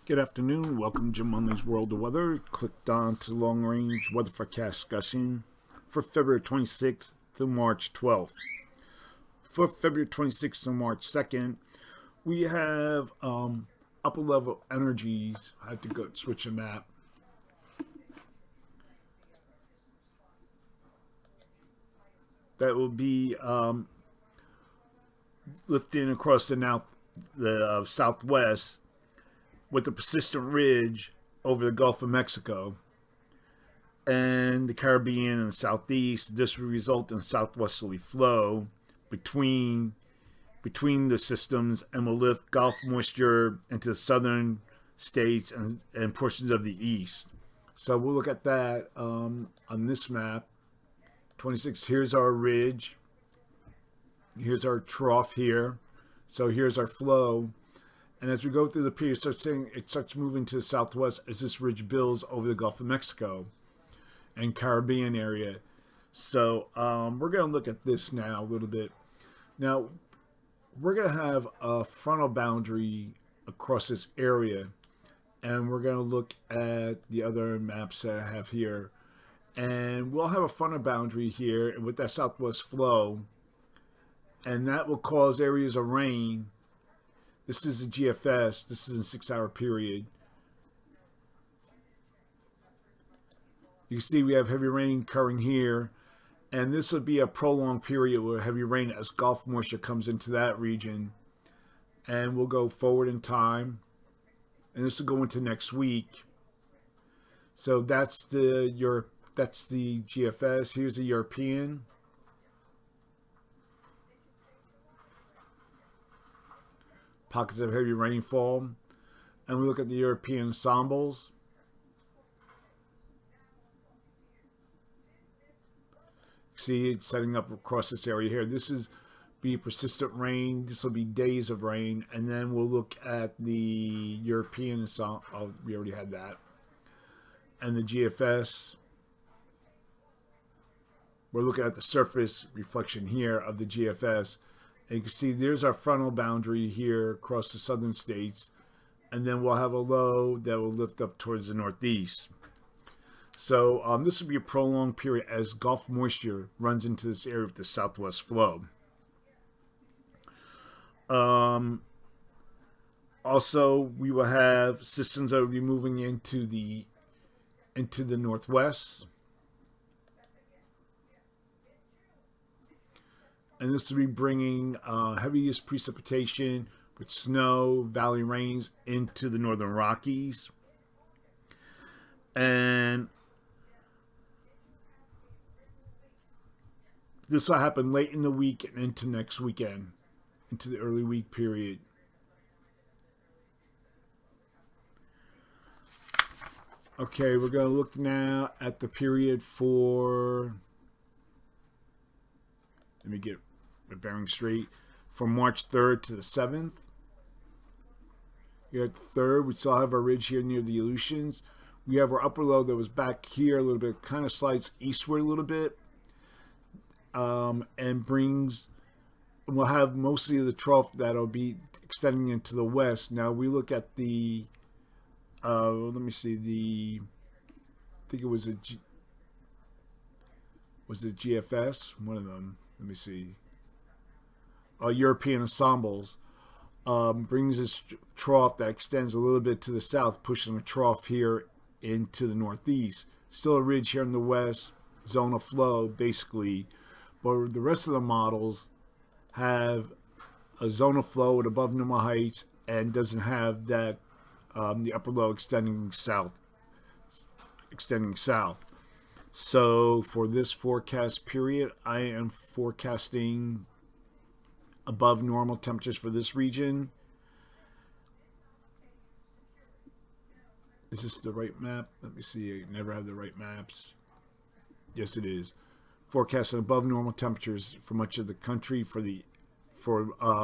Good afternoon. Welcome to Jim Munley's World of Weather. Clicked on to long range weather forecast discussion for February 26th to March 12th. For February 26th to March 2nd, we have upper level energies. I have to go switch a map. That will be lifting across the southwest with a persistent ridge over the Gulf of Mexico and the Caribbean and the southeast. This will result in southwesterly flow between the systems and will lift Gulf moisture into the southern states and portions of the east. So we'll look at that on this map. 26, here's our ridge. Here's our trough here. So here's our flow. And as we go through the period, it starts moving to the southwest as this ridge builds over the Gulf of Mexico and Caribbean area. So we're going to look at this now a little bit. Now, we're going to have a frontal boundary across this area. And we're going to look at the other maps that I have here. And we'll have a frontal boundary here with that southwest flow. And that will cause areas of rain. This is a GFS. This is a 6-hour period. You can see we have heavy rain occurring here. And this will be a prolonged period with heavy rain as Gulf moisture comes into that region. And we'll go forward in time. And this will go into next week. So that's the GFS. Here's the European. Pockets of heavy rainfall. And we look at the European ensembles. See it's setting up across this area here. This is be persistent rain. This will be days of rain. And then we'll look at the European ensemble. Oh, we already had that. And the GFS. We're looking at the surface reflection here of the GFS. And you can see there's our frontal boundary here across the southern states. And then we'll have a low that will lift up towards the northeast. So this will be a prolonged period as Gulf moisture runs into this area with the southwest flow. Also, we will have systems that will be moving into the northwest. And this will be bringing heaviest precipitation with snow, valley rains into the northern Rockies. And this will happen late in the week and into next weekend, into the early week period. Okay, we're going to look now at the period for, let me get the bearing straight, from March 3rd to the 7th. Here at the 3rd, we still have our ridge here near the Aleutians. We have our upper low that was back here a little bit, kind of slides eastward a little bit, and we'll have mostly the trough that'll be extending into the west. Now we look at the, let me see, I think it was a GFS, one of them. Let me see. European ensembles brings this trough that extends a little bit to the south, pushing a trough here into the northeast. Still a ridge here in the west, zone of flow basically, but the rest of the models have a zone of flow at above normal heights and doesn't have that the upper low extending south. So for this forecast period, I am forecasting above normal temperatures for this region. Is this the right map? Let me see. I never have the right maps. Yes, it is. Forecasting above normal temperatures for much of the country, for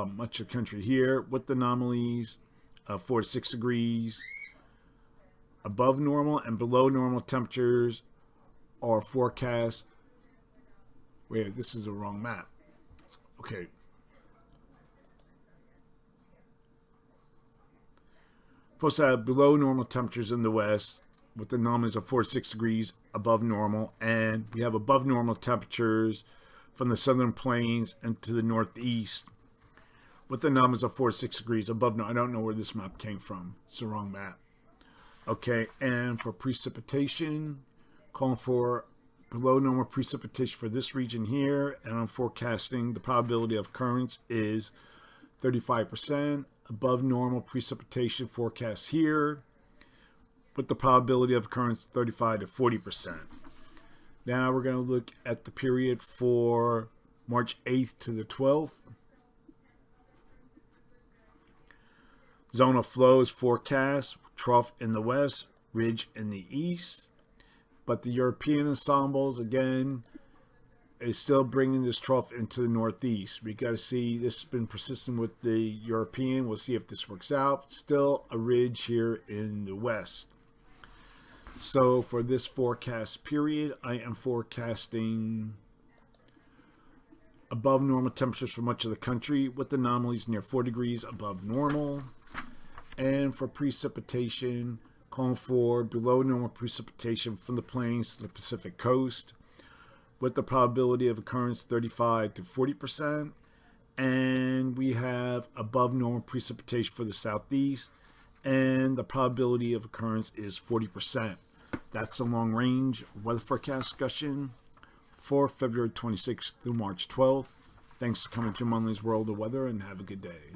much of the country here, with anomalies 4 to 6 degrees. Above normal and below normal temperatures are forecast. Wait, this is the wrong map. Okay. Supposed to have below normal temperatures in the west, with the anomalies of 4 to 6 degrees above normal, and we have above normal temperatures from the southern plains into the northeast, with the anomalies of 4 to 6 degrees above normal. I don't know where this map came from. It's the wrong map. Okay, and for precipitation, calling for below normal precipitation for this region here, and I'm forecasting the probability of occurrence is 35%. Above normal precipitation forecast here, with the probability of occurrence 35 to 40%. Now we're going to look at the period for March 8th to the 12th. Zone of flow is forecast, trough in the west, ridge in the east. But the European ensembles, again, is still bringing this trough into the northeast. We got to see, this has been persistent with the European. We'll see if this works out. Still a ridge here in the west. So for this forecast period, I am forecasting above normal temperatures for much of the country, with anomalies near 4 degrees above normal. And for precipitation, calling for below normal precipitation from the plains to the Pacific coast, with the probability of occurrence 35 to 40%. And we have above normal precipitation for the southeast, and the probability of occurrence is 40%. That's the long range weather forecast discussion for February 26th through March 12th. Thanks for coming to Munley's World of Weather, and have a good day.